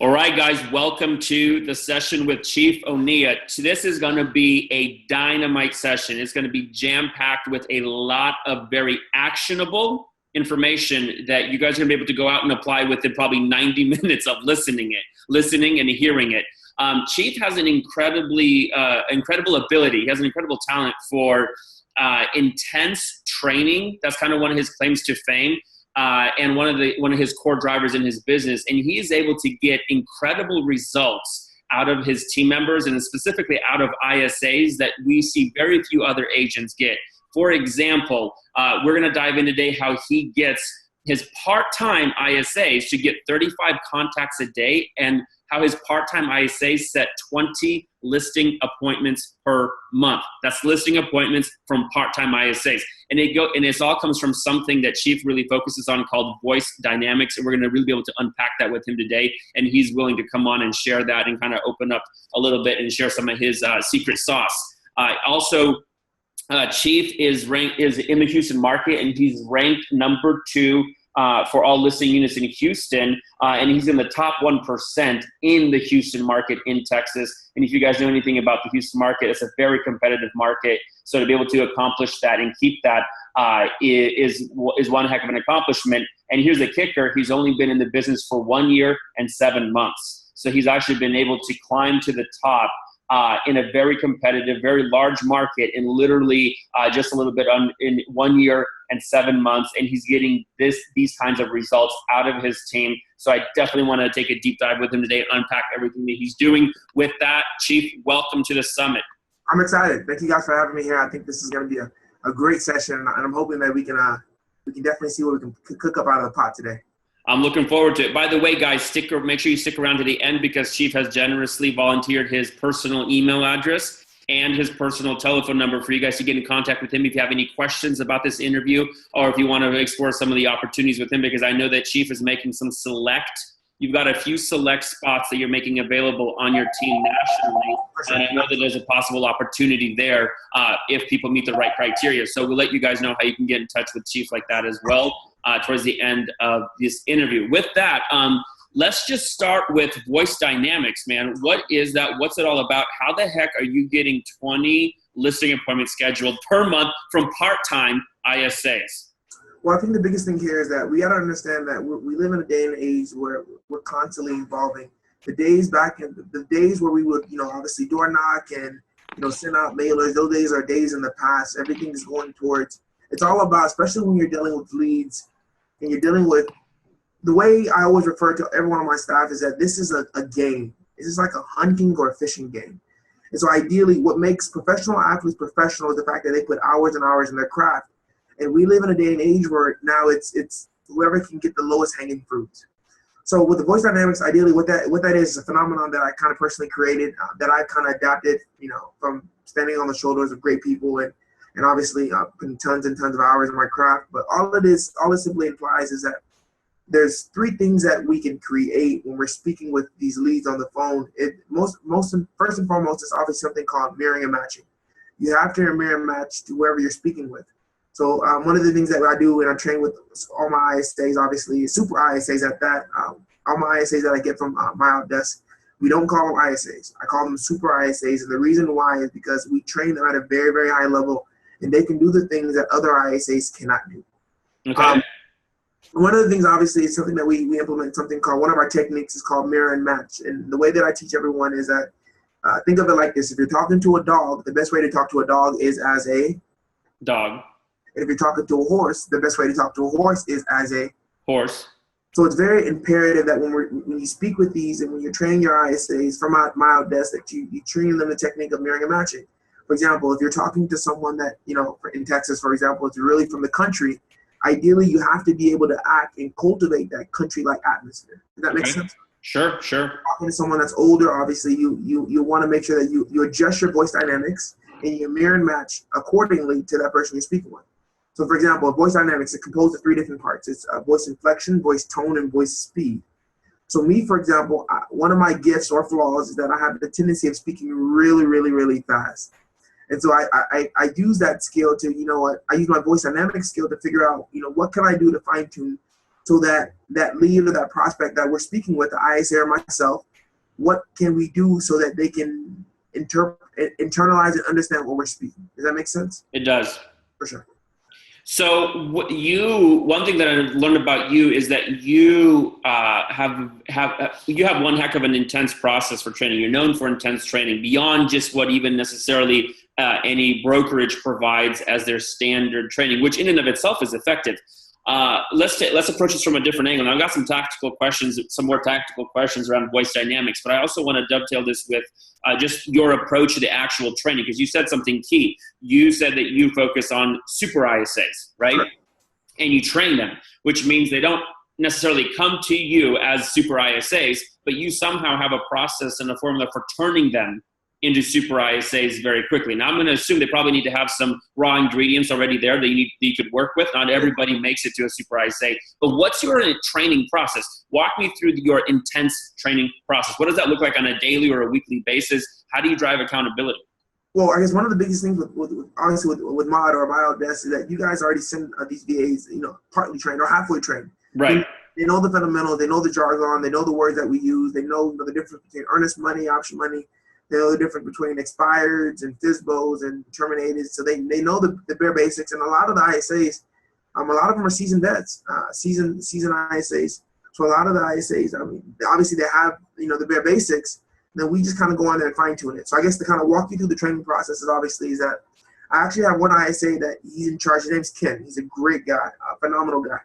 All right, guys, welcome to the session with Chief Oniya. This is going to be a dynamite session. It's going to be jam-packed with a lot of very actionable information that you guys are going to be able to go out and apply within probably 90 minutes of listening and hearing it. Chief has an incredible ability. He has an incredible talent for intense training. That's kind of one of his claims to fame. And one of his core drivers in his business, and he is able to get incredible results out of his team members and specifically out of ISAs that we see very few other agents get. For example, we're going to dive in today how he gets his part-time ISAs to get 35 contacts a day, and how his part-time ISAs set 20 listing appointments per month. That's listing appointments from part-time ISAs. And it all comes from something that Chief really focuses on called voice dynamics. And we're going to really be able to unpack that with him today. And he's willing to come on and share that and kind of open up a little bit and share some of his secret sauce. Chief is in the Houston market, and he's ranked number 2 for all listing units in Houston, and he's in the top 1% in the Houston market in Texas. And if you guys know anything about the Houston market, it's a very competitive market. So to be able to accomplish that and keep that is one heck of an accomplishment. And here's the kicker: he's only been in the business for 1 year and 7 months. So he's actually been able to climb to the top in a very competitive, very large market in literally just a little bit in 1 year and 7 months, and he's getting these kinds of results out of his team. So I definitely want to take a deep dive with him today and unpack everything that he's doing. With that, Chief, welcome to the summit. I'm excited. Thank you guys for having me here. I think this is going to be a great session, and I'm hoping that we can definitely see what we can cook up out of the pot today. I'm looking forward to it. By the way, guys, make sure you stick around to the end, because Chief has generously volunteered his personal email address and his personal telephone number for you guys to get in contact with him if you have any questions about this interview, or if you want to explore some of the opportunities with him, because I know that Chief is making you've got a few select spots that you're making available on your team nationally. And I know that there's a possible opportunity there if people meet the right criteria. So we'll let you guys know how you can get in touch with Chief like that as well towards the end of this interview. With that, let's just start with voice dynamics, man. What is that? What's it all about? How the heck are you getting 20 listing appointments scheduled per month from part-time ISAs? Well, I think the biggest thing here is that we got to understand that we live in a day and age where we're constantly evolving. The days where we would, obviously door knock and, send out mailers, those days are days in the past. Everything is going towards, it's all about, especially when you're dealing with leads and you're dealing with, the way I always refer to every one of my staff is that this is a game. This is like a hunting or a fishing game. And so ideally, what makes professional athletes professional is the fact that they put hours and hours in their craft. And we live in a day and age where now it's whoever can get the lowest hanging fruit. So with the voice dynamics, ideally what that is a phenomenon that I kind of personally created, that I kind of adapted, from standing on the shoulders of great people and obviously putting tons and tons of hours in my craft. But all it simply implies is that there's 3 things that we can create when we're speaking with these leads on the phone. First and foremost, it's obviously something called mirroring and matching. You have to mirror and match to whoever you're speaking with. So one of the things that I do when I train with all my ISAs, obviously super ISAs at that, all my ISAs that I get from MyOutDesk, we don't call them ISAs. I call them super ISAs. And the reason why is because we train them at a very, very high level, and they can do the things that other ISAs cannot do. Okay. One of the things, obviously, is something that we implement, something called, one of our techniques is called mirror and match. And the way that I teach everyone is that, think of it like this. If you're talking to a dog, the best way to talk to a dog is as a dog. And if you're talking to a horse, the best way to talk to a horse is as a horse. So it's very imperative that when you speak with these and when you're training your ISAs from MyOutDesk, that you train them the technique of mirroring and matching. For example, if you're talking to someone that, in Texas, for example, it's really from the country, ideally you have to be able to act and cultivate that country-like atmosphere. Does that make sense? Sure. Talking to someone that's older, obviously you want to make sure that you adjust your voice dynamics and you mirror and match accordingly to that person you're speaking with. So, for example, voice dynamics is composed of 3 different parts. It's voice inflection, voice tone, and voice speed. So me, for example, one of my gifts or flaws is that I have the tendency of speaking really, really, really fast. And so I use that skill to, I use my voice dynamics skill to figure out, what can I do to fine tune so that that lead or that prospect that we're speaking with, the ISA or myself, what can we do so that they can internalize and understand what we're speaking? Does that make sense? It does. For sure. So one thing that I learned about you is that you you have one heck of an intense process for training. You're known for intense training beyond just what even necessarily any brokerage provides as their standard training, which in and of itself is effective. Let's approach this from a different angle. Now, I've got some more tactical questions around voice dynamics, but I also want to dovetail this with just your approach to the actual training, because you said something key. You said that you focus on super ISAs, right? Correct. And you train them, which means they don't necessarily come to you as super ISAs, but you somehow have a process and a formula for turning them into super ISAs very quickly. Now, I'm going to assume they probably need to have some raw ingredients already there that you could work with. Not everybody makes it to a super ISA. But what's your training process? Walk me through your intense training process. What does that look like on a daily or a weekly basis? How do you drive accountability? Well, I guess one of the biggest things obviously with Mod or MyOutDesk is that you guys already send these VAs, partly trained or halfway trained. Right. They know the fundamentals. They know the jargon. They know the words that we use. They know the difference between earnest money, option money. They know the difference between expireds and FSBOs and terminated. So they know the bare basics. And a lot of the ISAs, a lot of them are seasoned vets, seasoned ISAs. So a lot of the ISAs, obviously they have, the bare basics. Then we just kind of go on there and fine tune it. So I guess to kind of walk you through the training process is that I actually have one ISA that he's in charge. His name's Ken. He's a great guy, a phenomenal guy.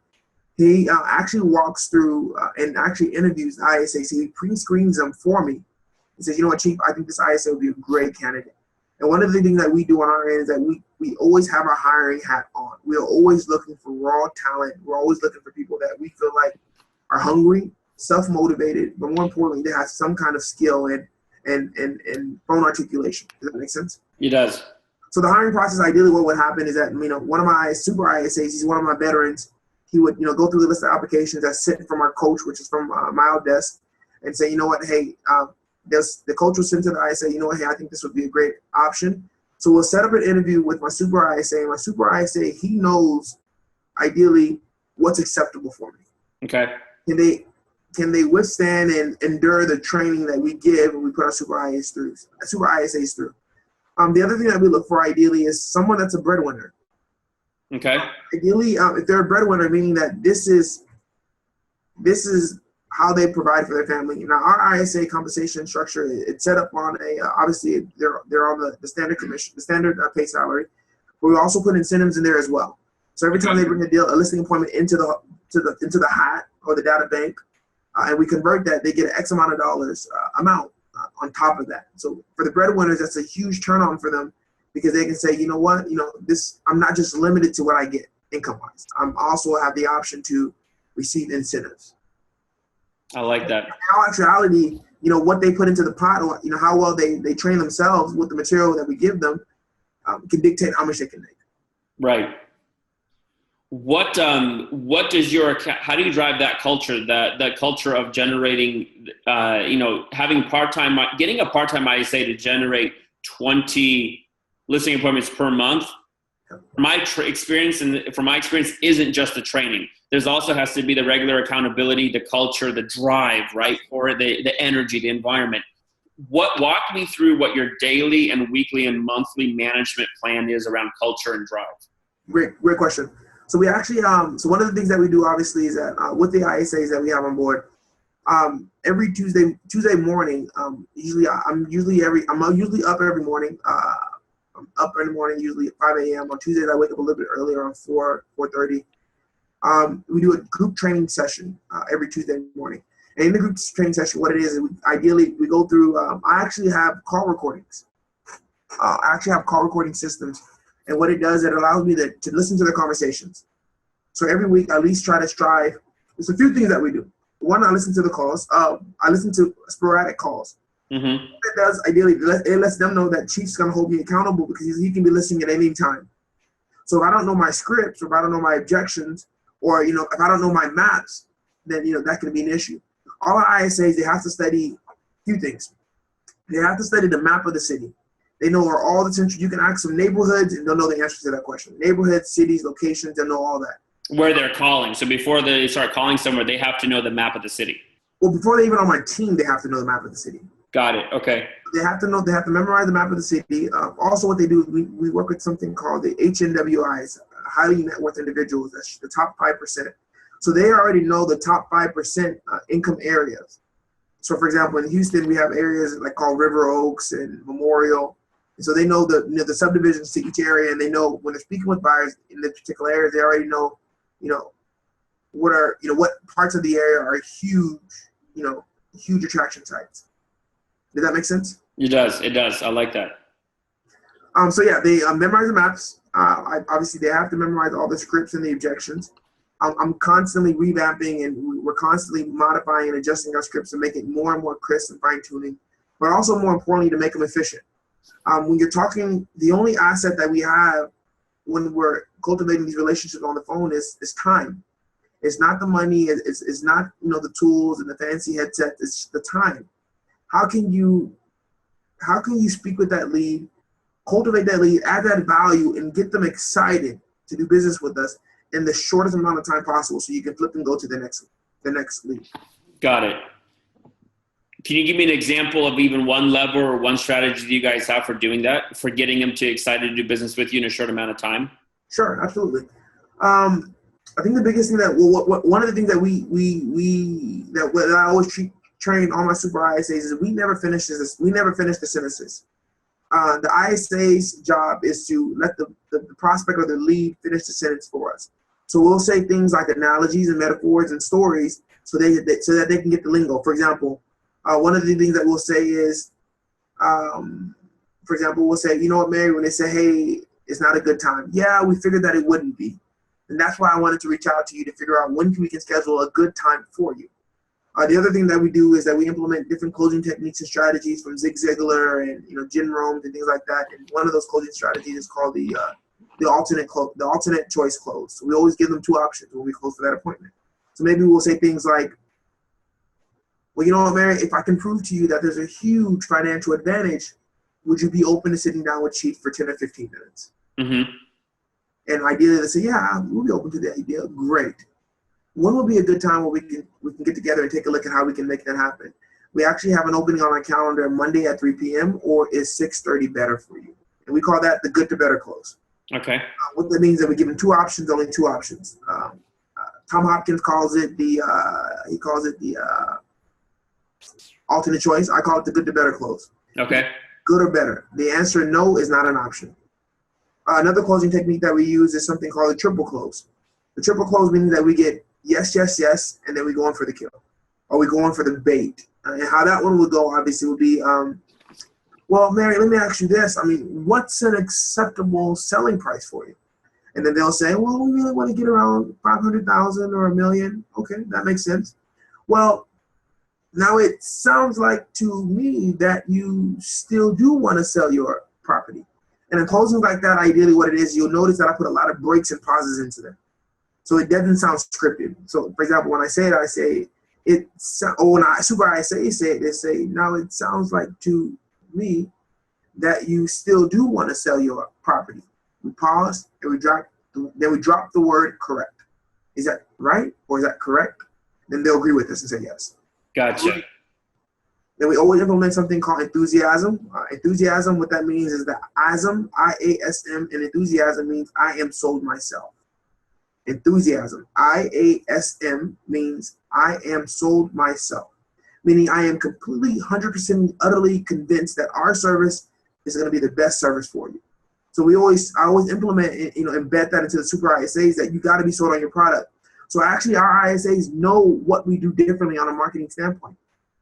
He actually walks through and actually interviews the ISA. So he pre-screens them for me. He says, you know what, Chief, I think this ISA would be a great candidate. And one of the things that we do on our end is that we always have our hiring hat on. We are always looking for raw talent. We're always looking for people that we feel like are hungry, self-motivated, but more importantly, they have some kind of skill and phone articulation. Does that make sense? It does. So the hiring process, ideally, what would happen is that, one of my super ISAs, he's one of my veterans. He would, go through the list of applications that's sent from our coach, which is from MyOutDesk, and say, you know what, hey, the coach will send to the ISA, you know what, hey, I think this would be a great option. So we'll set up an interview with my super ISA. And my super ISA, he knows, ideally, what's acceptable for me. Okay. Can they withstand and endure the training that we give when we put our super ISAs through? The other thing that we look for, ideally, is someone that's a breadwinner. Okay. Ideally, if they're a breadwinner, meaning that this is how they provide for their family. Now, our ISA compensation structure, it's set up on obviously they're on the standard commission, the standard pay salary, but we also put incentives in there as well. So every time they bring a listing appointment into the hat or the data bank, and we convert that, they get an X amount of dollars amount on top of that. So for the breadwinners, that's a huge turn on for them, because they can say, you know what, this, I'm not just limited to what I get income-wise. I'm also have the option to receive incentives. I like that. In actuality, what they put into the pot, or how well they train themselves with the material that we give them, can dictate how much they can make. Right. How do you drive that culture, that culture of generating, getting a part-time ISA to generate 20 listing appointments per month? My experience isn't just the training. There's also has to be the regular accountability, the culture, the drive, right? Or the energy, the environment. Walk me through what your daily and weekly and monthly management plan is around culture and drive. Great question. So we actually, so one of the things that we do obviously is that with the ISAs that we have on board, every Tuesday morning, I'm usually up every morning. I'm up every morning, usually at 5 a.m. On Tuesdays, I wake up a little bit earlier, around 4:30. We do a group training session every Tuesday morning. And in the group training session, what it is we go through, I actually have call recordings. I actually have call recording systems. And what it does, it allows me to listen to the conversations. So every week, I at least try to strive. There's a few things that we do. One, I listen to the calls. I listen to sporadic calls. Mm-hmm. What it does, ideally, it lets them know that Chief's going to hold me accountable, because he can be listening at any time. So if I don't know my scripts, or if I don't know my objections, or, if I don't know my maps, then, that can be an issue. All our ISAs, they have to study a few things. They have to study the map of the city. They know where all the central, you can ask them neighborhoods, and they'll know the answers to that question. Neighborhoods, cities, locations, they'll know all that. Where they're calling. So before they start calling somewhere, they have to know the map of the city. Well, before they even on my team, they have to know the map of the city. Got it. Okay. They have to memorize the map of the city. Also, what they do is we work with something called the HNWIs, highly net worth individuals. That's the top 5%. So they already know the top 5% income areas. So, for example, in Houston, we have areas like called River Oaks and Memorial. And so they know the subdivisions to each area, and they know when they're speaking with buyers in the particular areas, they already know, what parts of the area are huge, huge attraction sites. Does that make sense? It does. It does. I like that. So yeah, they memorize the maps. Obviously, they have to memorize all the scripts and the objections. I'm constantly revamping, and we're constantly modifying and adjusting our scripts to make it more and more crisp and fine-tuning, but also more importantly, to make them efficient. When you're talking, the only asset that we have when we're cultivating these relationships on the phone is time. It's not the money. It's not the tools and the fancy headset. It's the time. How can you speak with that lead, cultivate that lead, add that value, and get them excited to do business with us in the shortest amount of time possible, so you can flip and go to the next lead. Got it. Can you give me an example of even one lever or one strategy that you guys have for doing that, for getting them excited to do business with you in a short amount of time? Sure, absolutely. I think the biggest thing one of the things that I always train all my super ISAs is we never finish the sentences. The ISA's job is to let the prospect or the lead finish the sentence for us. So we'll say things like analogies and metaphors and stories so that they can get the lingo. For example, one of the things that we'll say is, for example, we'll say, you know what, Mary, when they say, hey, it's not a good time. Yeah, we figured that it wouldn't be. And that's why I wanted to reach out to you to figure out when we can schedule a good time for you. The other thing that we do is that we implement different closing techniques and strategies from Zig Ziglar and Jim Rohn and things like that. And one of those closing strategies is called the alternate choice close. So we always give them two options when we close for that appointment. So maybe we'll say things like, well, you know what, Mary, if I can prove to you that there's a huge financial advantage, would you be open to sitting down with Chief for 10 or 15 minutes? Mm-hmm. And ideally they say, yeah, we'll be open to the idea. Great. When will be a good time where we can get together and take a look at how we can make that happen? We actually have an opening on our calendar Monday at 3 p.m. or is 6:30 better for you? And we call that the good to better close. Okay. What that means is that we give them two options, only two options. Tom Hopkins calls it the alternate choice. I call it the good to better close. Okay. Good or better. The answer no is not an option. Another closing technique that we use is something called a triple close. The triple close means that we get yes, yes, yes, and then we go in for the kill. Or we go in for the bait. And how that one would go, obviously, would be, well, Mary, let me ask you this. I mean, what's an acceptable selling price for you? And then they'll say, well, we really want to get around 500,000 or $1 million. Okay, that makes sense. Well, now it sounds like to me that you still do want to sell your property. And in closings like that, ideally what it is, you'll notice that I put a lot of breaks and pauses into them. So it doesn't sound scripted. So, for example, when I say it, when I super ISA say it, they say, now it sounds like to me that you still do want to sell your property. We pause and we drop the word correct. Is that right or is that correct? Then they'll agree with us and say yes. Gotcha. Then we always implement something called enthusiasm. Enthusiasm, what that means is that IASM, I-A-S-M, and enthusiasm means I am sold myself. Enthusiasm, I-A-S-M, means I am sold myself, meaning I am completely 100% utterly convinced that our service is going to be the best service for you. So I always implement, embed that into the super ISAs that you got to be sold on your product. So actually our ISAs know what we do differently on a marketing standpoint.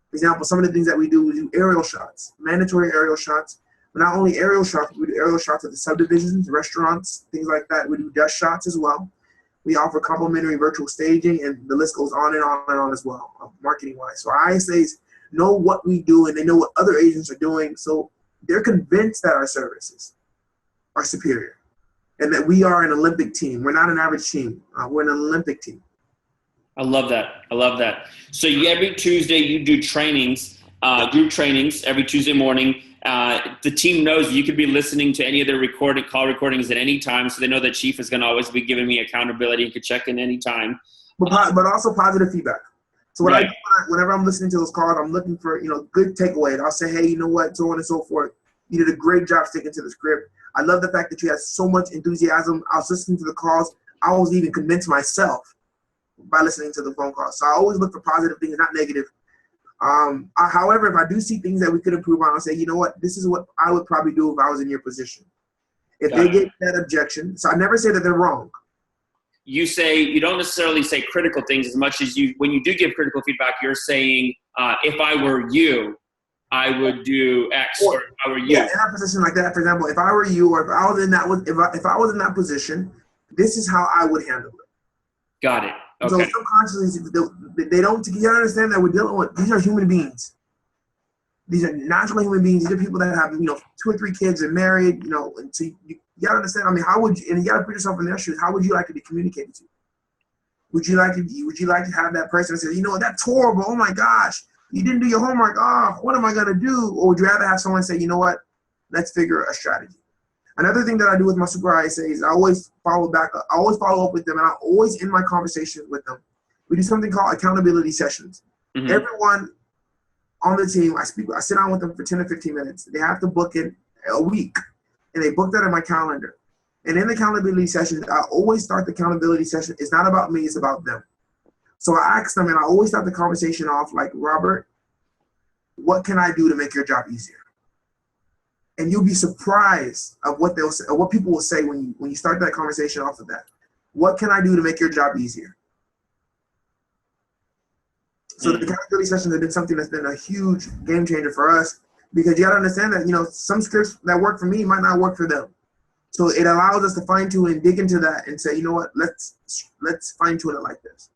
For example, some of the things that we do aerial shots, mandatory aerial shots. But not only aerial shots, we do aerial shots at the subdivisions, restaurants, things like that. We do dust shots as well. We offer complimentary virtual staging, and the list goes on and on and on as well, marketing-wise. So our ISAs know what we do, and they know what other agents are doing. So they're convinced that our services are superior and that we are an Olympic team. We're not an average team. We're an Olympic team. I love that. So every Tuesday you do trainings, group trainings every Tuesday morning. The team knows you could be listening to any of their call recordings at any time, so they know that Chief is going to always be giving me accountability and could check in any time. But also positive feedback. So what Right. I do whenever I'm listening to those calls, I'm looking for, good takeaways. I'll say, hey, you know what, so on and so forth. You did a great job sticking to the script. I love the fact that you had so much enthusiasm. I was listening to the calls. I was even convinced myself by listening to the phone calls. So I always look for positive things, not negative. However, if I do see things that we could improve on, I'll say, you know what, this is what I would probably do if I was in your position. If they get that objection, so I never say that they're wrong. You don't necessarily say critical things as much as when you do give critical feedback, you're saying, if I were you, I would do X, or if I were you. Yeah, in a position like that, for example, if I were you, or if I was in that position, this is how I would handle it. Got it. Okay. So subconsciously, they don't. You gotta understand that we're dealing with, these are human beings. These are natural human beings. These are people that have 2 or 3 kids and married. And so you gotta understand. I mean, how would you? And you gotta put yourself in their shoes. How would you like to be communicated to? Would you like to have that person say, that's horrible. Oh my gosh, you didn't do your homework. Oh, what am I gonna do? Or would you rather have someone say, you know what? Let's figure a strategy. Another thing that I do with my supervisor is I always follow up with them, and I always end my conversation with them. We do something called accountability sessions. Mm-hmm. Everyone on the team, I sit down with them for 10 or 15 minutes. They have to book it a week, and they book that in my calendar. And in the accountability sessions, I always start the accountability session. It's not about me, it's about them. So I ask them, and I always start the conversation off like, Robert, what can I do to make your job easier? And you'll be surprised of what they'll say, or what people will say when you start that conversation off of that. What can I do to make your job easier? So the accountability sessions have been something that's been a huge game changer for us, because you got to understand that some scripts that work for me might not work for them. So it allows us to fine tune and dig into that and say, you know what, let's fine tune it like this.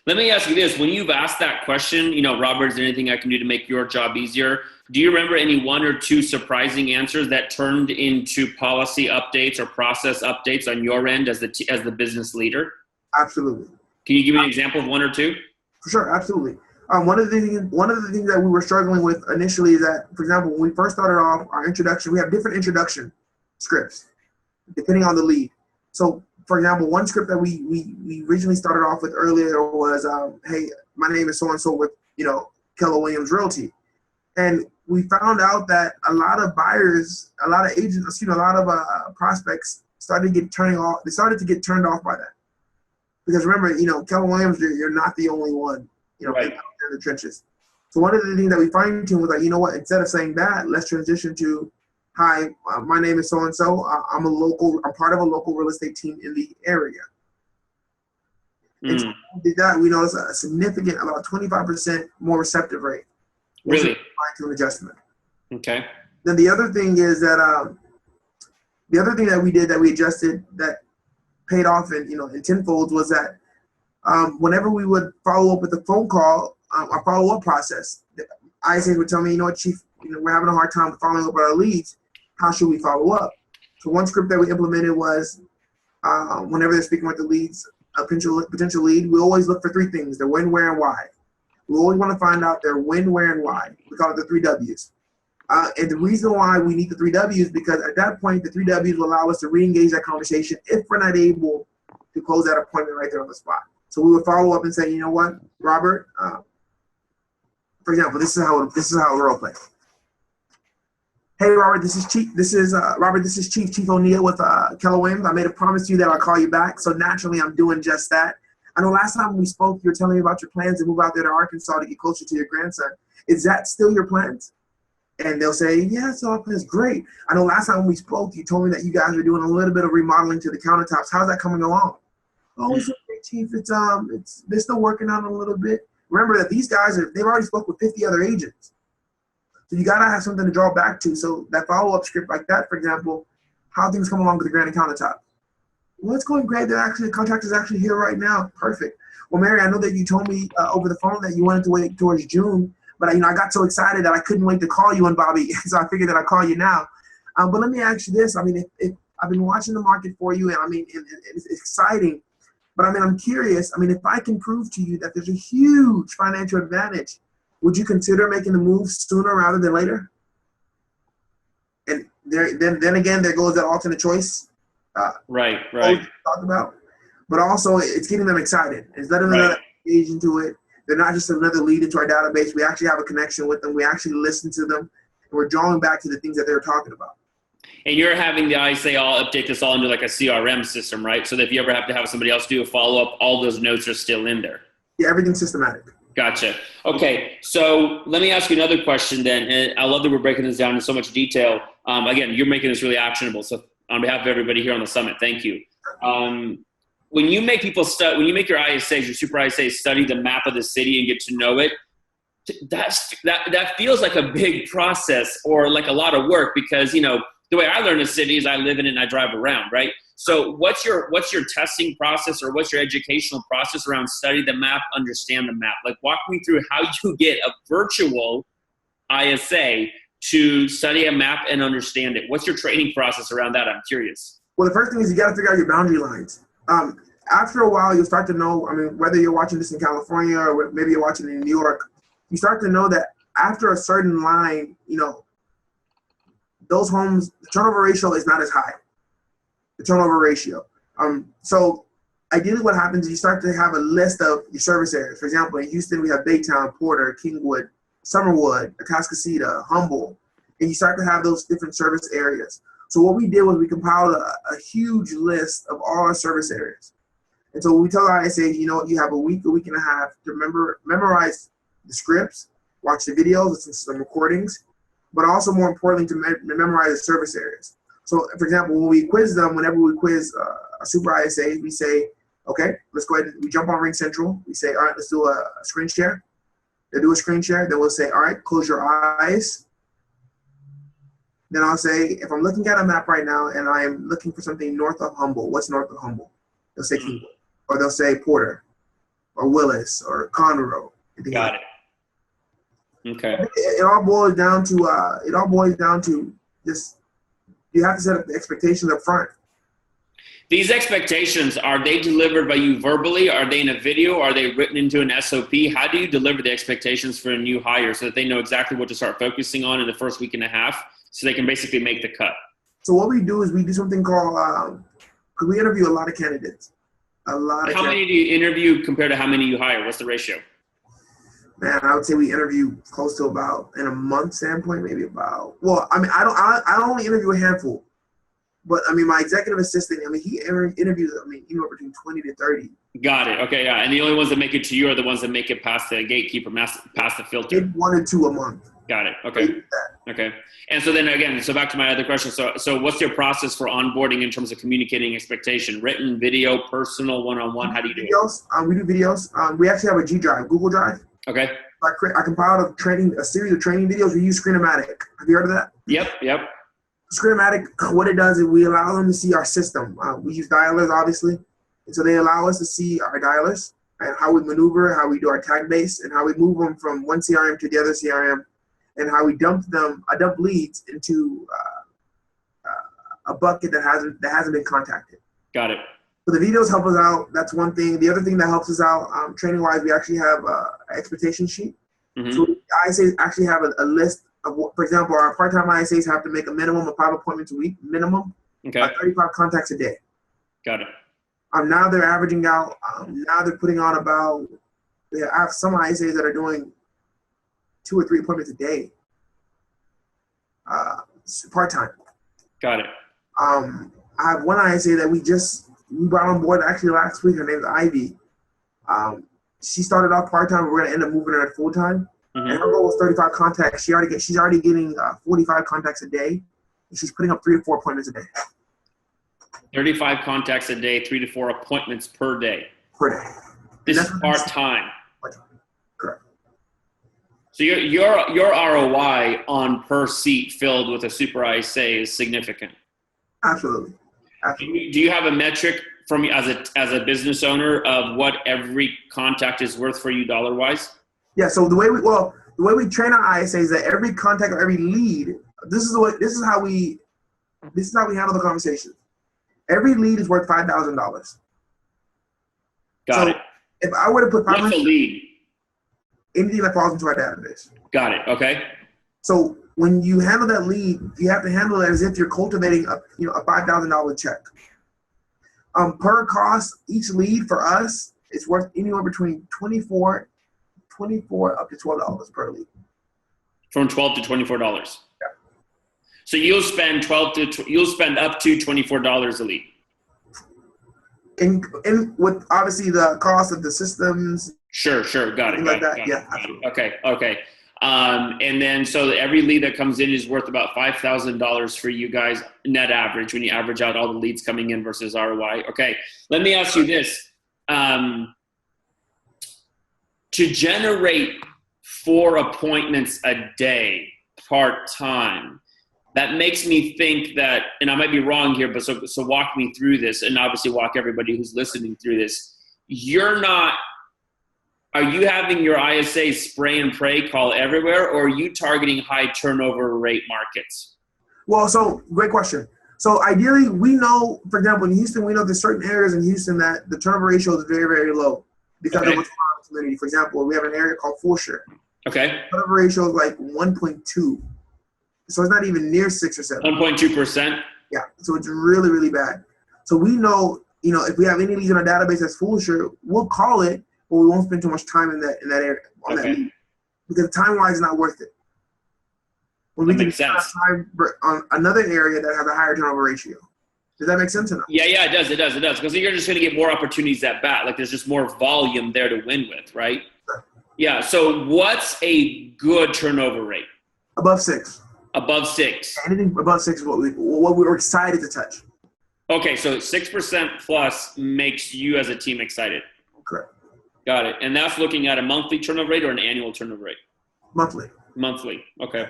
Let me ask you this: when you've asked that question, Robert, is there anything I can do to make your job easier? Do you remember any 1 or 2 surprising answers that turned into policy updates or process updates on your end as the business leader? Absolutely. Can you give me an example of 1 or 2? For sure, absolutely. One of the things that we were struggling with initially is that, for example, when we first started off our introduction, we have different introduction scripts depending on the lead. So, for example, one script that we originally started off with earlier was, hey, my name is so-and-so with, Keller Williams Realty. And we found out that a lot of buyers, a lot of agents, a lot of prospects started to get turned off by that. Because remember, Keller Williams, you're not the only one, right, out there in the trenches. So one of the things that we fine-tuned was like, you know what, instead of saying that, let's transition to, hi, my name is so-and-so. I'm part of a local real estate team in the area. And so when we did that, we noticed a significant, about 25% more receptive rate. Really? Fine-tune adjustment. Okay. Then the other thing is that, the other thing that we did that we adjusted that paid off in tenfolds was that whenever we would follow up with a phone call, our follow-up process, the ISAs would tell me, Chief, we're having a hard time following up with our leads. How should we follow up? So one script that we implemented was whenever they're speaking with the leads, a potential lead, we always look for 3 things: their when, where, and why. We always want to find out their when, where, and why. We call it the 3 W's. And the reason why we need the 3 W's, because at that point, the 3 W's will allow us to re-engage that conversation if we're not able to close that appointment right there on the spot. So we would follow up and say, you know what, Robert, for example, this is how we role play. Hey, Robert, this is Chief Chief Oniya with Keller Williams. I made a promise to you that I'll call you back. So naturally, I'm doing just that. I know last time we spoke, you were telling me about your plans to move out there to Arkansas to get closer to your grandson. Is that still your plans? And they'll say, yeah, so it's great. I know last time we spoke, you told me that you guys were doing a little bit of remodeling to the countertops. How's that coming along? Oh, it's okay, Chief. They're still working on it a little bit. Remember that these guys they've already spoke with 50 other agents. So you gotta have something to draw back to. So that follow-up script like that, for example, how things come along with the granite countertop. Well, it's going great. The contractor's actually here right now. Perfect. Well, Mary, I know that you told me over the phone that you wanted to wait towards June, but I got so excited that I couldn't wait to call you and Bobby, so I figured that I'd call you now. But let me ask you this. I mean, if I've been watching the market for you, and I mean, it's exciting. But I mean, I'm curious. I mean, if I can prove to you that there's a huge financial advantage, would you consider making the move sooner rather than later? then again, there goes that alternate choice. Right. Talked about, but also it's getting them excited. It's letting them engage into it. They're not just another lead into our database. We actually have a connection with them. We actually listen to them, and we're drawing back to the things that they're talking about. And you're having the ISA all update this all into like a CRM system, right? So that if you ever have to have somebody else do a follow-up, all those notes are still in there. Yeah, everything's systematic. Gotcha. Okay, so let me ask you another question then. And I love that we're breaking this down in so much detail. Again, you're making this really actionable. So on behalf of everybody here on the summit, thank you. When you make people when you make your ISAs, your super ISAs study the map of the city and get to know it, that feels like a big process or like a lot of work because, you know, the way I learn a city is I live in it and I drive around, right? So what's your testing process or what's your educational process around study the map, understand the map? Like walk me through how you get a virtual ISA to study a map and understand it. What's your training process around that? I'm curious. Well, the first thing is you got to figure out your boundary lines. After a while, you'll start to know, I mean, whether you're watching this in California or maybe you're watching it in New York, you start to know that after a certain line, you know, those homes, the turnover ratio is not as high. The turnover ratio. So ideally what happens is you start to have a list of your service areas. For example, in Houston, we have Baytown, Porter, Kingwood, Summerwood, Atascocita, Humble, and you start to have those different service areas. So what we did was we compiled a huge list of all our service areas. And so we tell our ISAs, you know, you have a week and a half to memorize the scripts, watch the videos, listen to some recordings, but also more importantly to memorize the service areas. So for example, when we quiz them, whenever we quiz a super ISA, we say, okay, let's go ahead and we jump on Ring Central. We say, all right, let's do a screen share. They'll do a screen share. Then we'll say, all right, close your eyes. Then I'll say, if I'm looking at a map right now and I am looking for something north of Humble, what's north of Humble? They'll say Kingwood, or they'll say Porter, or Willis, or Conroe. Got it. Okay. It all boils down to just you have to set up the expectations up front. These expectations, are they delivered by you verbally? Are they in a video? Are they written into an SOP? How do you deliver the expectations for a new hire so that they know exactly what to start focusing on in the first week and a half so they can basically make the cut? So what we do is we do something called, because we interview a lot of candidates. How many do you interview compared to how many you hire? What's the ratio? Man, I would say we interview close to about, in a month standpoint, maybe about, well, I mean, I only interview a handful. But, I mean, my executive assistant, I mean, he interviews, I mean, anywhere between 20 to 30. Got it. Okay, yeah. And the only ones that make it to you are the ones that make it past the gatekeeper, past the filter. 1 or 2 a month. Got it. Okay. Okay. And so then again, so back to my other question. So what's your process for onboarding in terms of communicating expectation? Written, video, personal, one-on-one? How do you do it? We do videos. We actually have a G Drive, Google Drive. Okay. I compiled a series of training videos. We use Screenomatic. Have you heard of that? Yep. Screenomatic, what it does is we allow them to see our system. We use dialers, obviously. And so they allow us to see our dialers and how we maneuver, how we do our tag base, and how we move them from one CRM to the other CRM, and how we dump leads into a bucket that hasn't been contacted. Got it. So the videos help us out. That's one thing. The other thing that helps us out, training-wise, we actually have an expectation sheet. Mm-hmm. So ISAs actually have a list of, for example, our part-time ISAs have to make a minimum of 5 appointments a week, minimum. Okay. 35 contacts a day. Got it. Now they're averaging out. Now they're putting on about. I have some ISAs that are doing 2 or 3 appointments a day. Part-time. Got it. I have one ISA that we brought on board actually last week. Her name's Ivy. She started off part-time. We're going to end up moving her to full-time. Mm-hmm. And her goal was 35 contacts. She's already getting 45 contacts a day. And she's putting up 3 to 4 appointments a day. 35 contacts a day, 3 to 4 appointments per day. Per day. This is part-time. Correct. So your ROI on per seat filled with a super ISA is significant. Absolutely. Do you have a metric from as a business owner of what every contact is worth for you dollar-wise? Yeah. So the way we train our ISA is that every contact or every lead. This is how we handle the conversation. Every lead is worth $5,000. Got it. If I were to put 500, what's a lead? Anything that falls into our database. Got it. Okay. So when you handle that lead, you have to handle it as if you're cultivating a $5,000 check. Per cost, each lead for us is worth anywhere between $24 up to $12 per lead. From $12 to $24. Yeah. So you'll spend up to $24 a lead. And with obviously the cost of the systems. Sure. Got it. Okay. And then so every lead that comes in is worth about $5,000 for you guys net average when you average out all the leads coming in versus ROI. Okay. Let me ask you this. To generate 4 appointments a day part-time, that makes me think that, and I might be wrong here, but so walk me through this, and obviously walk everybody who's listening through this. Are you having your ISA spray and pray call everywhere, or are you targeting high turnover rate markets? Well, so great question. So ideally, we know, for example, in Houston, we know there's certain areas in Houston that the turnover ratio is very, very low because of what's going on in the community. For example, we have an area called Fulshire. Okay. Turnover ratio is like 1.2. So it's not even near 6 or 7. 1.2%? Yeah. So it's really, really bad. So we know, if we have any leads in our database that's Fulshire, we'll call it, but we won't spend too much time in that area on that lead, because time-wise it's not worth it. When we can spend time on another area that has a higher turnover ratio. Does that make sense or not? Yeah, it does. Because you're just going to get more opportunities at bat. Like there's just more volume there to win with, right? Sure. Yeah. So what's a good turnover rate? Above 6. Above 6. Anything above 6 is what we're excited to touch. Okay, so 6% plus makes you as a team excited. Correct. Got it. And that's looking at a monthly turnover rate or an annual turnover rate? Monthly. Okay.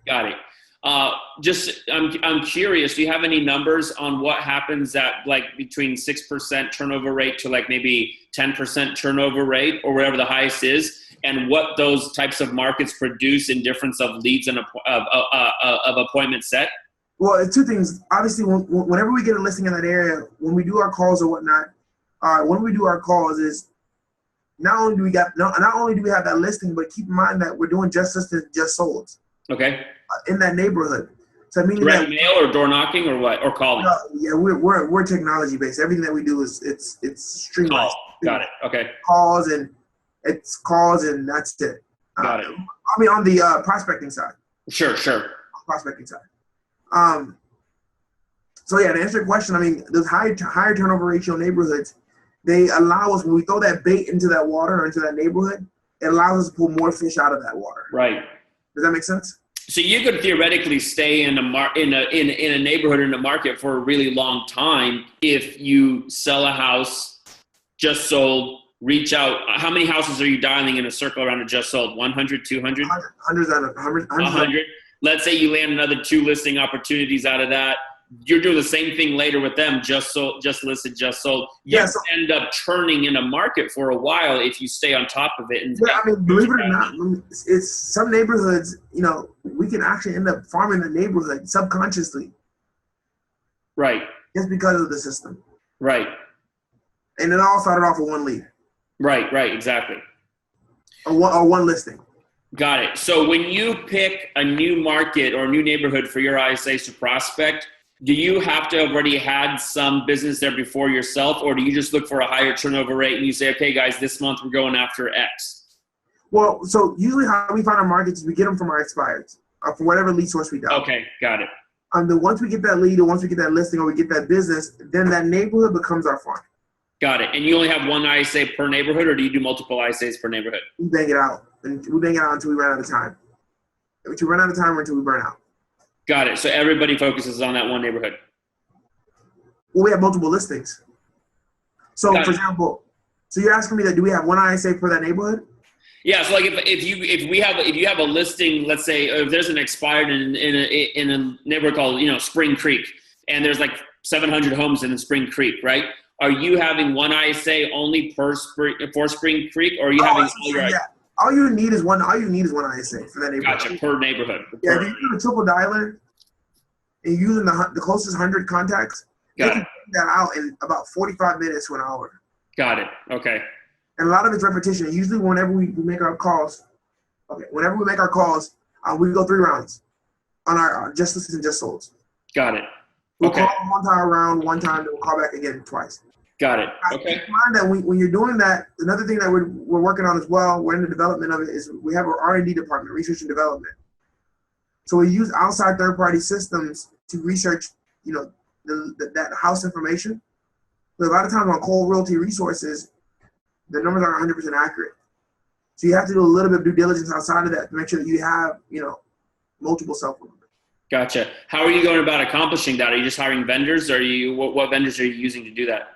Got it. I'm curious, do you have any numbers on what happens at like between 6% turnover rate to like maybe 10% turnover rate or whatever the highest is, and what those types of markets produce in difference of leads and of appointment set? Well, it's 2 things. Obviously, whenever we get a listing in that area, when we do our calls or whatnot, is not only do we have that listing, but keep in mind that we're doing just listings, just sold. Okay. In that neighborhood. So meaning direct mail or door knocking or what, or calling? Yeah, we're technology based. Everything that we do is it's streamlined. Got it. Okay. Calls and that's it. Got it. I mean, on the prospecting side. Sure. Prospecting side. So yeah, to answer your question, I mean, those higher turnover ratio neighborhoods, they allow us, when we throw that bait into that water or into that neighborhood, it allows us to pull more fish out of that water. Right. Does that make sense? So you could theoretically stay in a neighborhood, in a market for a really long time if you sell a house, just sold, reach out. How many houses are you dialing in a circle around a just sold? 100, 200? 100. Let's say you land another 2 listing opportunities out of that. You're doing the same thing later with them, just sold, just listed, just sold. You end up churning in a market for a while if you stay on top of it. I mean, believe it or not, it's some neighborhoods, we can actually end up farming the neighborhood subconsciously. Right. Just because of the system. Right. And it all started off with 1 lead. Right, exactly. Or one listing. Got it. So when you pick a new market or a new neighborhood for your ISAs to prospect, do you have to have already had some business there before yourself, or do you just look for a higher turnover rate and you say, okay, guys, this month we're going after X? Well, so usually how we find our markets is we get them from our expireds, from whatever lead source we got. Okay, got it. Once we get that lead or once we get that listing or we get that business, then that neighborhood becomes our farm. Got it. And you only have 1 ISA per neighborhood, or do you do multiple ISAs per neighborhood? We bang it out. And we bang it out until we run out of time. Until we run out of time or until we burn out. Got it. So everybody focuses on that one neighborhood. Well, we have multiple listings. So, for example, so you're asking me that do we have 1 ISA for that neighborhood? Yeah. So, like if you have a listing, let's say if there's an expired in a neighborhood called Spring Creek, and there's like 700 homes in Spring Creek, right? Are you having 1 ISA only for Spring Creek, or are you having all your? Yeah. All you need is one ISA for that neighborhood. Gotcha. Per neighborhood. Yeah, if you're doing a triple dialer and using the closest 100 contacts, you can figure that out in about 45 minutes to an hour. Got it. Okay. And a lot of it's repetition. Usually, whenever we make our calls, we go 3 rounds. on our just listings and just solds. Got it. We'll Okay. call one time around one time, then we'll call back again twice. Got it. Now, Okay. keep in mind that when you're doing that, another thing that we're working on as well, we're in the development of it, is we have our R&D department, research and development. So we use outside third-party systems to research, that house information. But a lot of times on cold realty resources, the numbers aren't 100% accurate. So you have to do a little bit of due diligence outside of that to make sure that you have, multiple cell phone numbers. Gotcha. How are you going about accomplishing that? Are you just hiring vendors, or what vendors are you using to do that?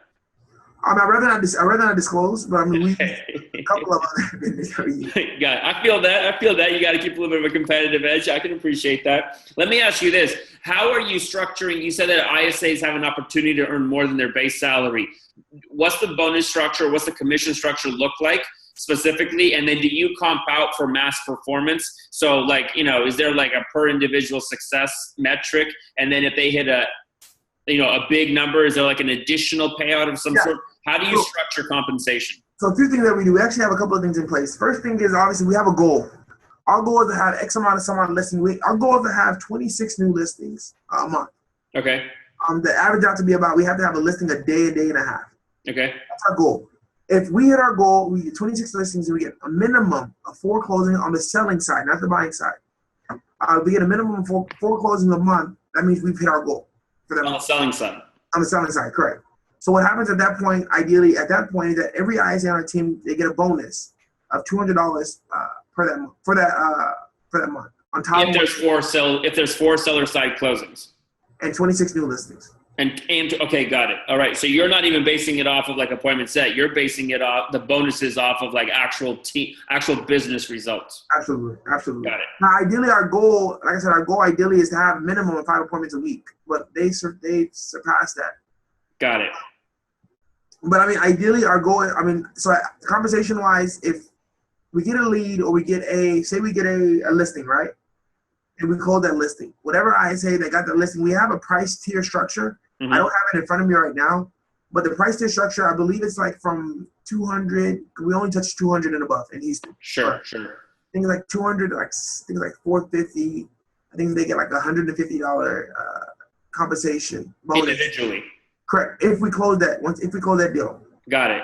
I'd rather not disclose, but I mean, we use a couple of other vendors that we use. Yeah, I feel that. You got to keep a little bit of a competitive edge. I can appreciate that. Let me ask you this. How are you structuring? You said that ISAs have an opportunity to earn more than their base salary. What's the bonus structure? What's the commission structure look like specifically? And then do you comp out for mass performance? So is there like a per individual success metric? And then if they hit a big number, is there like an additional payout of some sort? How do you structure compensation? So a few things that we do. We actually have a couple of things in place. First thing is, obviously, we have a goal. Our goal is to have X amount of listings. Our goal is to have 26 new listings a month. Okay. The average out to be we have to have a listing a day and a half. Okay. That's our goal. If we hit our goal, we get 26 listings, and we get a minimum of 4 closings on the selling side, not the buying side. We get a minimum of 4 closings a month. That means we've hit our goal for that. On the selling side. On the selling side, correct. So what happens at that point, ideally, is that every ISA on our team, they get a bonus of $200 for that month. On top if there's 4 seller side closings and 26 new listings. And okay, got it. All right. So you're not even basing it off of like appointment set. You're basing it off the bonuses off of like actual business results. Absolutely. Got it. Now, ideally, our goal, like I said, ideally is to have a minimum of 5 appointments a week, but they surpassed that. Got it. But I mean, ideally, our goal, so conversation wise, if we get a lead or we get a listing, right? And we close that listing. Whatever ISA that got the listing, we have a price tier structure. Mm-hmm. I don't have it in front of me right now, but the price tier structure, I believe it's like from 200. We only touch 200 and above in Houston. Sure. Things like 200, things like 450. I think they get like $150 compensation bonus. Individually. Correct. If we close that deal. Got it.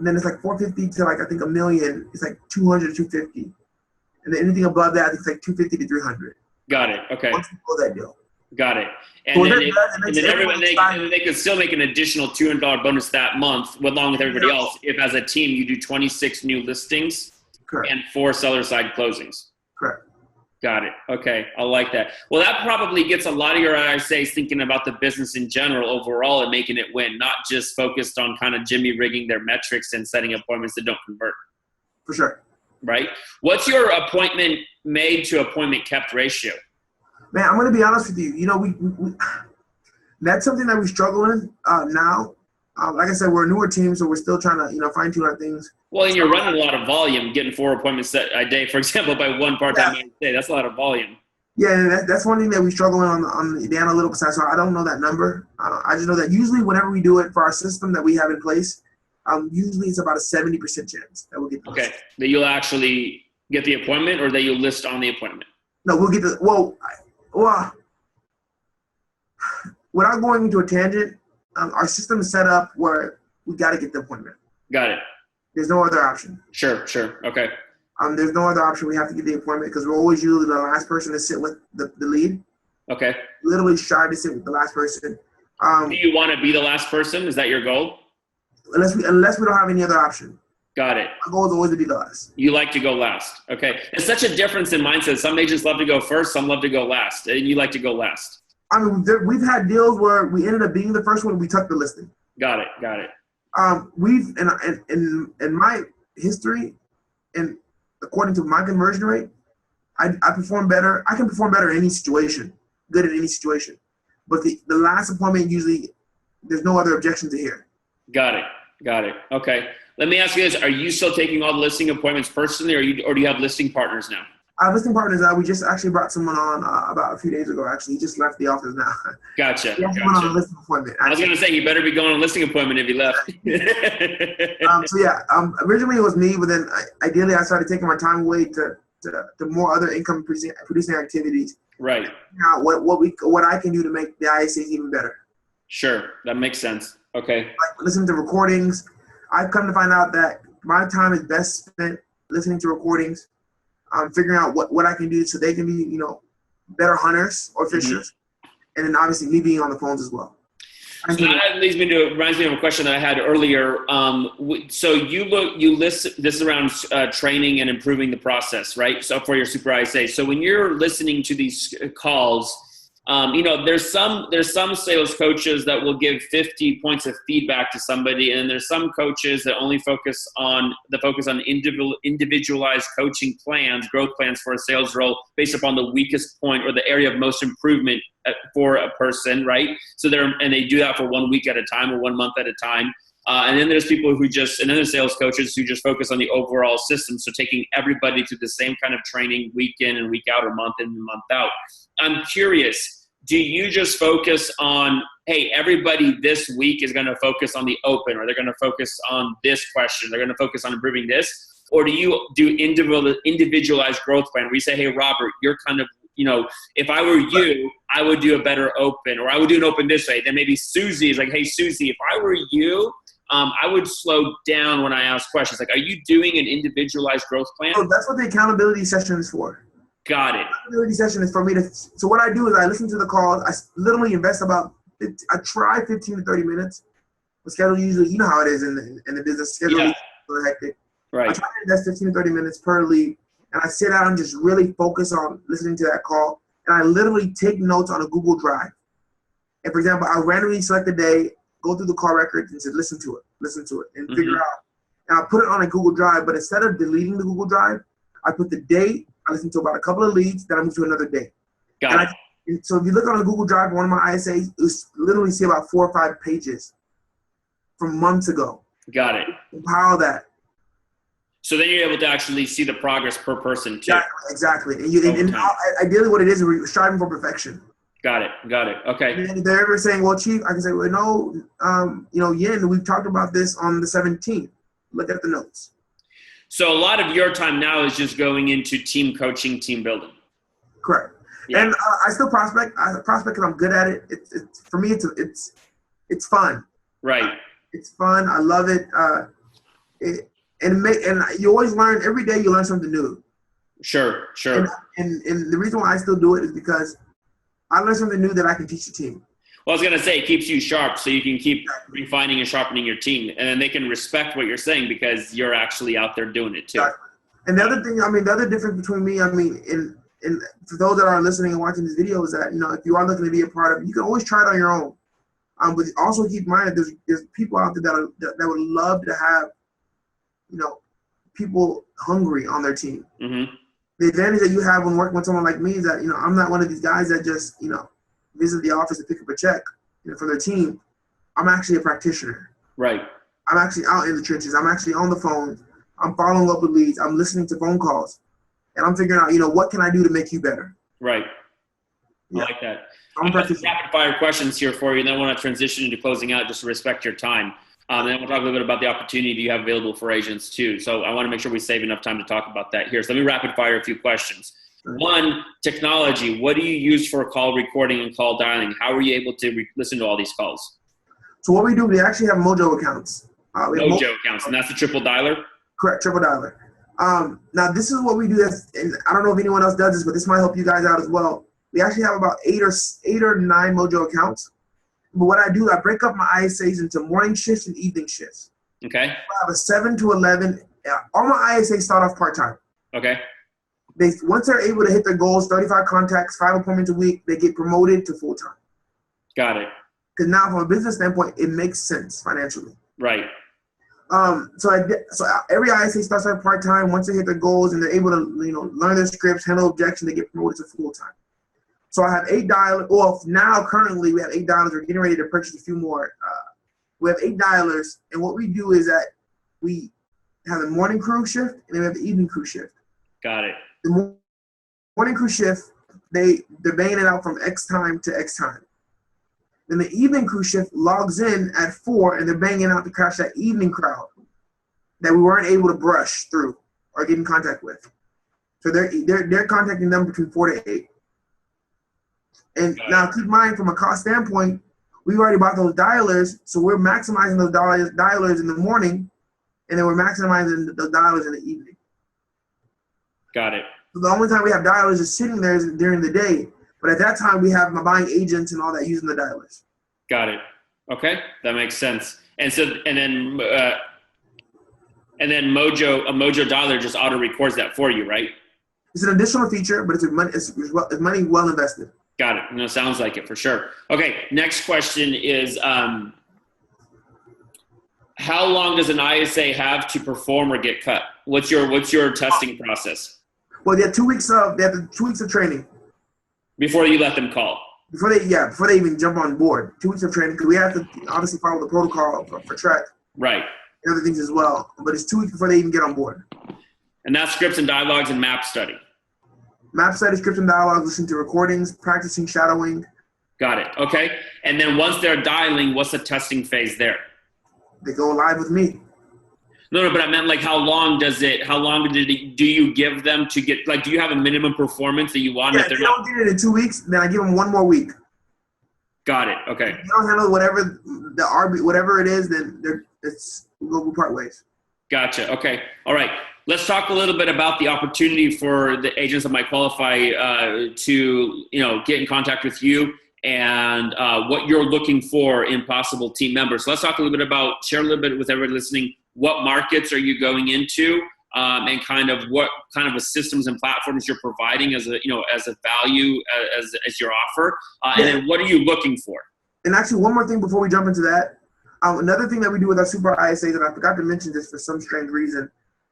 Then it's like 450 to like I think $1 million. It's like 200 to 250. And then anything above that, it's like 250 to 300. Got it. Okay. Once we close that deal. Got it. And then they could still make an additional $200 bonus that month, along with everybody else, if as a team you do 26 new listings. Correct. And 4 seller side closings. Correct. Got it. Okay. I like that. Well, that probably gets a lot of your ISAs thinking about the business in general overall and making it win, not just focused on kind of jimmy rigging their metrics and setting appointments that don't convert. For sure. Right? What's your appointment made to appointment kept ratio? Man, I'm going to be honest with you. We that's something that we struggle in now. Like I said, we're a newer team, so we're still trying to, fine tune our things. Well, and you're running a lot of volume, getting 4 appointments a day, for example, by one part-time day. That's a lot of volume. Yeah, that's one thing that we struggle on the analytical side. So I don't know that number. I just know that usually whenever we do it for our system that we have in place, usually it's about a 70% chance that we'll get the Okay, list. that you'll actually get the appointment or that you'll list on the appointment? No, we'll get without going into a tangent, our system is set up where we got to get the appointment. Got it. There's no other option. Sure. Okay. There's no other option. We have to get the appointment because we're always usually the last person to sit with the lead. Okay. Literally shy to sit with the last person. Do you want to be the last person? Is that your goal? Unless we don't have any other option. Got it. Our goal is always to be the last. You like to go last. Okay. It's such a difference in mindset. Some agents love to go first. Some love to go last. And you like to go last. We've had deals where we ended up being the first one. We took the listing. Got it. We've in my history, and according to my conversion rate, I perform better. I can perform better in any situation, good in any situation. But the last appointment usually there's no other objection to hear. Got it. Okay. Let me ask you this: are you still taking all the listing appointments personally, or do you have listing partners now? I have listing partners. We just actually brought someone on about a few days ago. Actually, he just left the office now. Gotcha. He went on a listing appointment. Actually. I was going to say you better be going on a listing appointment if he left. Originally it was me, but then ideally I started taking my time away to more other income producing activities. Right. Now, what I can do to make the ISAs even better. Sure, that makes sense. Okay. Like listening to recordings, I've come to find out that my time is best spent listening to recordings, figuring out what I can do so they can be, you know, better hunters or fishers, and then obviously me being on the phones as well. So that reminds me of a question that I had earlier. So you list this is around training and improving the process, right? So for your Super ISA. So when you're listening to these calls, you know, there's some sales coaches that will give 50 points of feedback to somebody, and there's some coaches that only focus on individualized coaching plans, growth plans for a sales role based upon the weakest point or the area of most improvement for a person, right? So they do that for 1 week at a time or 1 month at a time. And then there's people and then there's sales coaches who just focus on the overall system. So taking everybody through the same kind of training week in and week out or month in and month out. I'm curious, do you just focus on, hey, everybody this week is going to focus on the open, or they're going to focus on this question, they're going to focus on improving this? Or do you do individualized growth plan where you say, hey, Robert, you're kind of, you know, if I were you, I would do a better open, or I would do an open this way. Then maybe Susie is like, hey, Susie, if I were you, I would slow down when I ask questions. Like, are you doing an individualized growth plan? Oh, that's what the accountability session is for. Got it. The accountability session is for me to. So what I do is I listen to the calls. I literally invest I try 15 to 30 minutes. The schedule usually, you know how it is in the business schedule. Yeah. Is hectic. Right. I try to invest 15 to 30 minutes per lead, and I sit down and just really focus on listening to that call. And I literally take notes on a Google Drive. And for example, I'll randomly select a day, go through the call records and just listen to it, and figure out. And I'll put it on a Google Drive, but instead of deleting the Google Drive, I put the date, I listen to about a couple of leads, then I move to another day. Got it. So if you look on a Google Drive, one of my ISAs, you literally see about 4 or 5 pages from months ago. Got it. Compile that. So then you're able to actually see the progress per person too. Exactly. And ideally what it is, we're striving for perfection. Got it. Okay. And if they're ever saying, well, Chief, I can say, well, no, you know, Yin, we've talked about this on the 17th. Look at the notes. So a lot of your time now is just going into team coaching, team building. Correct. Yeah. And I still prospect. I prospect because I'm good at it. It's for me, it's fun. Right. It's fun. I love it. And you always learn every day. You learn something new. Sure. And the reason why I still do it is because I learn something new that I can teach the team. Well, I was going to say it keeps you sharp so you can keep refining and sharpening your team. And then they can respect what you're saying because you're actually out there doing it too. Exactly. And the other thing, the other difference between me, and for those that are listening and watching this video is that, you know, if you are looking to be a part of it, you can always try it on your own. But also keep in mind that there's people out there that would love to have, you know, people hungry on their team. Mm-hmm. The advantage that you have when working with someone like me is that, you know, I'm not one of these guys that just, you know, visit the office and pick up a check, you know, from their team. I'm actually a practitioner. Right. I'm actually out in the trenches. I'm actually on the phone. I'm following up with leads. I'm listening to phone calls. And I'm figuring out, you know, what can I do to make you better? Right. Yeah. I like that. I'm going to rapid fire questions here for you, and then I want to transition into closing out just to respect your time. And then we'll talk a little bit about the opportunity you have available for agents too. So I want to make sure we save enough time to talk about that here. So let me rapid fire a few questions. One, technology. What do you use for call recording and call dialing? How are you able to listen to all these calls? So what we do, we actually have Mojo accounts. Mojo accounts, and that's the triple dialer? Correct, triple dialer. Now, this is what we do. And I don't know if anyone else does this, but this might help you guys out as well. We actually have about 8 or 9 Mojo accounts. But what I do, I break up my ISAs into morning shifts and evening shifts. Okay. I have a 7 to 11. All my ISAs start off part-time. Okay. Once they're able to hit their goals, 35 contacts, 5 appointments a week, they get promoted to full-time. Got it. Because now from a business standpoint, it makes sense financially. Right. So every ISA starts out part-time. Once they hit their goals and they're able to, you know, learn their scripts, handle objections, they get promoted to full-time. So I have 8 dialers. Well, now currently we have 8 dialers. We're getting ready to purchase a few more. We have 8 dialers, and what we do is that we have the morning crew shift and then we have the evening crew shift. Got it. The morning crew shift, they're banging it out from X time to X time. Then the evening crew shift logs in at 4, and they're banging out to catch that evening crowd that we weren't able to brush through or get in contact with. So they're contacting them between 4 to 8. And now keep in mind, from a cost standpoint, we've already bought those dialers, so we're maximizing those dialers in the morning, and then we're maximizing those dialers in the evening. Got it. So the only time we have dialers is sitting there is during the day, but at that time we have my buying agents and all that using the dialers. Got it. Okay, that makes sense. And so, and then Mojo, a Mojo dialer just auto records that for you, right? It's an additional feature, but it's money well invested. Got it. No, sounds like it for sure. Okay, next question is, how long does an ISA have to perform or get cut? What's your testing process? Well, they have 2 weeks of training before you let them call. Before they even jump on board. 2 weeks of training, because we have to obviously follow the protocol for track. Right. And other things as well. But it's 2 weeks before they even get on board. And that's scripts and dialogues and map study. Map study, scripts and dialogues, listening to recordings, practicing shadowing. Got it. Okay. And then once they're dialing, what's the testing phase there? They go live with me. No, but I meant like how long do you give them to get, like, do you have a minimum performance that you want? Yeah, if they don't get it in 2 weeks, then I give them 1 more week. Got it. Okay. If you don't handle whatever it is, then we'll part ways. Gotcha. Okay. All right. Let's talk a little bit about the opportunity for the agents that might qualify to, get in contact with you and what you're looking for in possible team members. So let's talk a little bit about, share a little bit with everybody listening. What markets are you going into, and kind of what kind of systems and platforms you're providing as a value as your offer, and then what are you looking for? And actually, one more thing before we jump into that, another thing that we do with our super ISAs, and I forgot to mention this for some strange reason,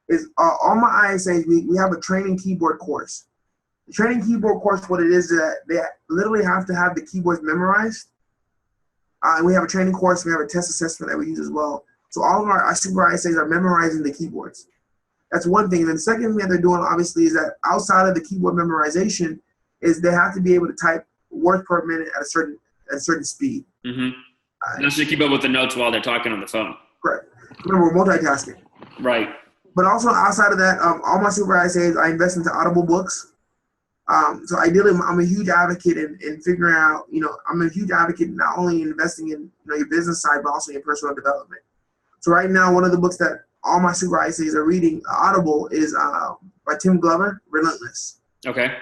is on my ISAs we have a training keyboard course. The training keyboard course, what it is that they literally have to have the keyboards memorized, and we have a training course. We have a test assessment that we use as well. So all of our super ISAs are memorizing the keyboards. That's one thing. And then the second thing that they're doing, obviously, is that outside of the keyboard memorization, is they have to be able to type words per minute at a certain speed. Mm-hmm. Just to keep up with the notes while they're talking on the phone. Correct. Remember, we're multitasking. Right. But also outside of that, all my super ISAs, I invest into Audible books. So ideally, I'm a huge advocate in figuring out, I'm a huge advocate not only in investing in your business side, but also in personal development. So right now, one of the books that all my super ISAs are reading, Audible, is by Tim Glover, Relentless. Okay.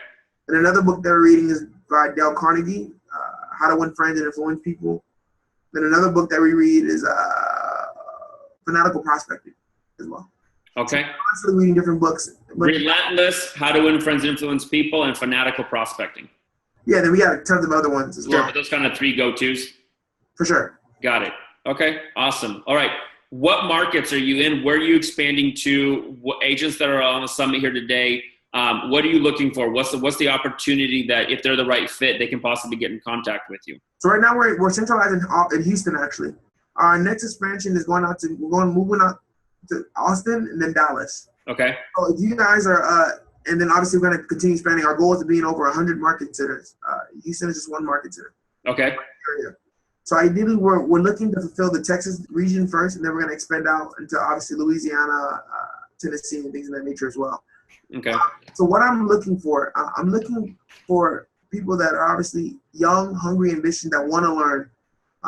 And another book they're reading is by Dale Carnegie, How to Win Friends and Influence People. Then another book that we read is Fanatical Prospecting as well. Okay. So I'm constantly reading different books. Relentless, How to Win Friends and Influence People, and Fanatical Prospecting. Yeah, then we got tons of other ones as well. Sure, but those kind of 3 go-tos? For sure. Got it. Okay, awesome. All right. What markets are you in? Where are you expanding to? What agents that are on the summit here today? What are you looking for? What's the opportunity that if they're the right fit, they can possibly get in contact with you? So right now we're centralized in Houston. Actually, our next expansion is moving out to Austin and then Dallas. Okay. So if you guys are, and then obviously we're going to continue expanding. Our goal is to be in over 100 market centers. Houston is just one market center. Okay. So ideally, we're looking to fulfill the Texas region first, and then we're going to expand out into obviously Louisiana, Tennessee, and things of that nature as well. Okay. So what I'm looking for, I'm looking for people that are obviously young, hungry, ambitious, that want to learn,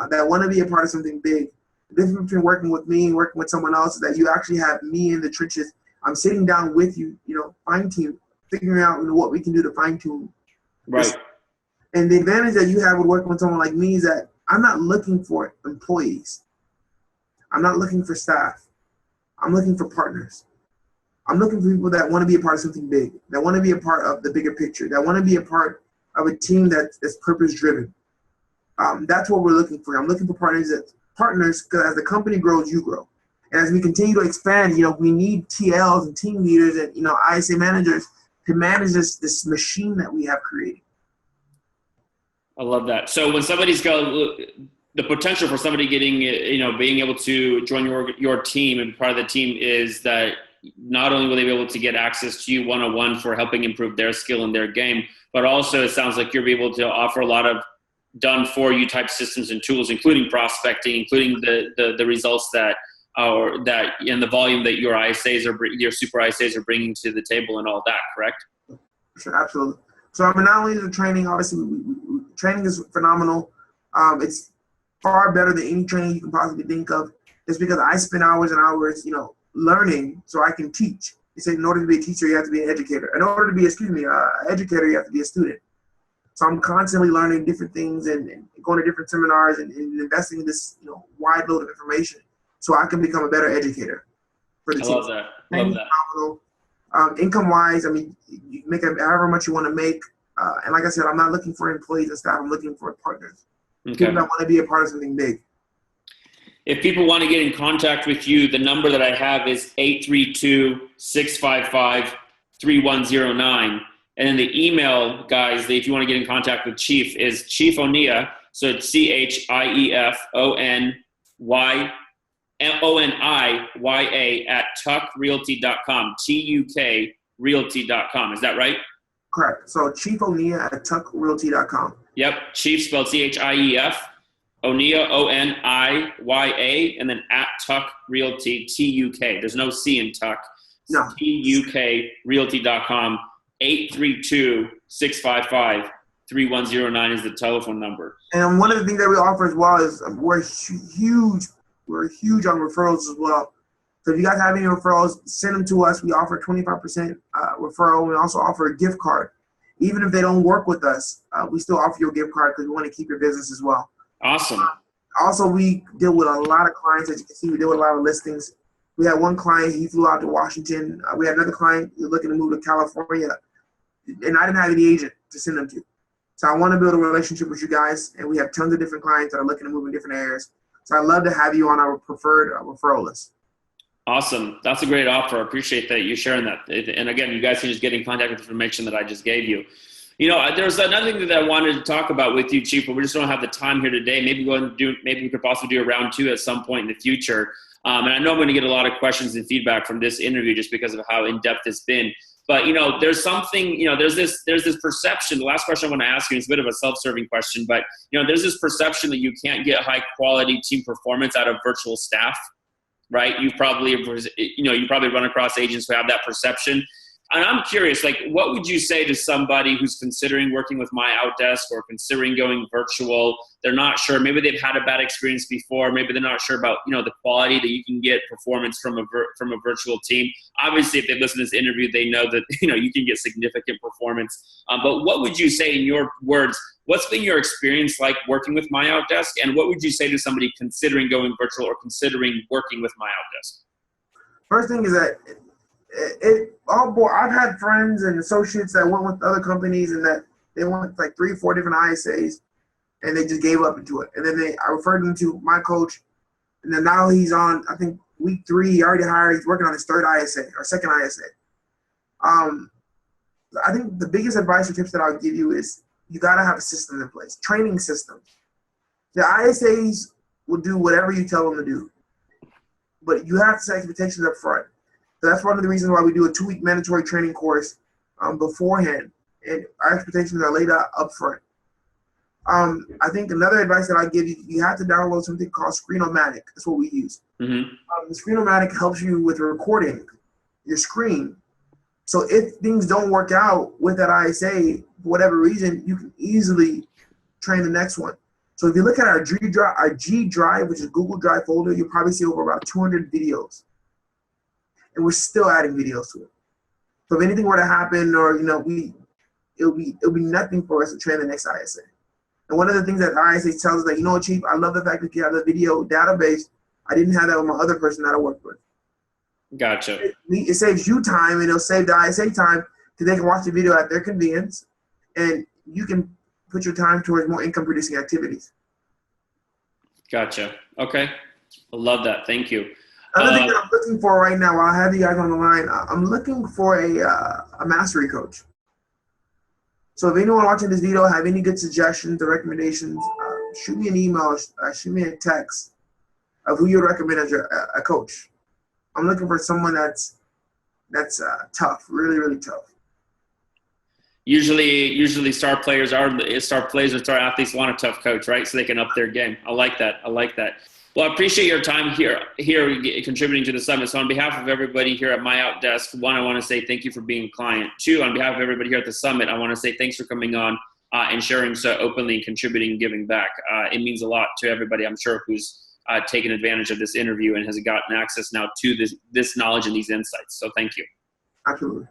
that want to be a part of something big. The difference between working with me and working with someone else is that you actually have me in the trenches. I'm sitting down with you, fine-tune, figuring out what we can do to fine-tune. Right. And the advantage that you have with working with someone like me is that I'm not looking for employees. I'm not looking for staff. I'm looking for partners. I'm looking for people that want to be a part of something big, that want to be a part of the bigger picture, that want to be a part of a team that's purpose-driven. That's what we're looking for. I'm looking for partners because as the company grows, you grow. And as we continue to expand, we need TLs and team leaders and, ISA managers to manage this machine that we have created. I love that. So when somebody's got the potential for somebody getting, being able to join your team and part of the team is that not only will they be able to get access to you one-on-one for helping improve their skill and their game, but also it sounds like you'll be able to offer a lot of done for you type systems and tools, including prospecting, including the results that and the volume that your ISAs your super ISAs are bringing to the table and all that, correct? Sure, absolutely. So I mean, not only the training, obviously, training is phenomenal. It's far better than any training you can possibly think of. It's because I spend hours and hours, learning so I can teach. They say in order to be a teacher, you have to be an educator. In order to be, an educator, you have to be a student. So I'm constantly learning different things and going to different seminars and investing in this, wide load of information so I can become a better educator for the team. Love that. Love that. Income-wise, I mean, you make however much you want to make. And like I said, I'm not looking for employees and staff. I'm looking for partners. Okay. People that want to be a part of something big. If people want to get in contact with you, the number that I have is 832-655-3109. And then the email, guys, if you want to get in contact with Chief, is Chief Oniya. So it's ChiefOniya at tuckrealty.com, TUKrealty.com. Is that right? Correct. So Chief Oniya at tuckrealty.com. Yep. Chief spelled CHIEF. Oniya, ONIYA, and then at Tuck Realty, TUK. There's no C in Tuck. No. TUKrealty.com. 832-655-3109 is the telephone number. And one of the things that we offer as well is we're huge on referrals as well. So if you guys have any referrals, send them to us. We offer 25% referral. We also offer a gift card. Even if they don't work with us, we still offer you a gift card because we want to keep your business as well. Awesome. Also, we deal with a lot of clients. As you can see, we deal with a lot of listings. We had one client, he flew out to Washington. We had another client looking to move to California, and I didn't have any agent to send them to. So I want to build a relationship with you guys, and we have tons of different clients that are looking to move in different areas. So I'd love to have you on our preferred referral list. Awesome. That's a great offer. I appreciate that you sharing that. And again, you guys can just get in contact with the information that I just gave you. There's another thing that I wanted to talk about with you, Chief, but we just don't have the time here today. Maybe we could possibly do a round 2 at some point in the future. And I know I'm going to get a lot of questions and feedback from this interview just because of how in-depth it's been. But, there's something, there's this perception. The last question I want to ask you is a bit of a self-serving question, but, there's this perception that you can't get high quality team performance out of virtual staff, right? You probably run across agents who have that perception. And I'm curious, what would you say to somebody who's considering working with MyOutDesk or considering going virtual? They're not sure. Maybe they've had a bad experience before. Maybe they're not sure about, the quality that you can get performance from a virtual team. Obviously, if they listen to this interview, they know that, you can get significant performance. But what would you say in your words? What's been your experience like working with MyOutDesk? And what would you say to somebody considering going virtual or considering working with MyOutDesk? First thing is that I've had friends and associates that went with other companies and that they went like 3 or 4 different ISAs and they just gave up into it. And then I referred them to my coach, and then now he's on, I think, week 3. He already hired. He's working on his 3rd ISA or 2nd ISA. I think the biggest advice or tips that I'll give you is you got to have a system in place, training systems. The ISAs will do whatever you tell them to do, but you have to set expectations up front. So that's one of the reasons why we do a 2-week mandatory training course beforehand, and our expectations are laid out up front. I think another advice that I give you, you have to download something called Screen-O-Matic. That's what we use. Mm-hmm. Screen-O-Matic helps you with recording your screen. So if things don't work out with that ISA, for whatever reason, you can easily train the next one. So if you look at our G Drive, which is Google Drive folder, you'll probably see over about 200 videos. And we're still adding videos to it. So if anything were to happen, or it'll be nothing for us to train the next ISA. And one of the things that ISA tells us that, Chief, I love the fact that you have the video database. I didn't have that with my other person that I worked with. Gotcha. It saves you time, and it'll save the ISA time because they can watch the video at their convenience, and you can put your time towards more income-producing activities. Gotcha. Okay. I love that. Thank you. Another thing that I'm looking for right now, while I have you guys on the line, I'm looking for a mastery coach. So if anyone watching this video have any good suggestions or recommendations, shoot me an email, shoot me a text of who you'd recommend as a coach. I'm looking for someone that's tough, really, really tough. Usually star players or star athletes want a tough coach, right? So they can up their game. I like that. Well, I appreciate your time here contributing to the summit. So on behalf of everybody here at MyOutDesk, one, I want to say thank you for being a client. Two, on behalf of everybody here at the summit, I want to say thanks for coming on and sharing so openly and contributing and giving back. It means a lot to everybody, I'm sure, who's taken advantage of this interview and has gotten access now to this knowledge and these insights. So thank you. Absolutely.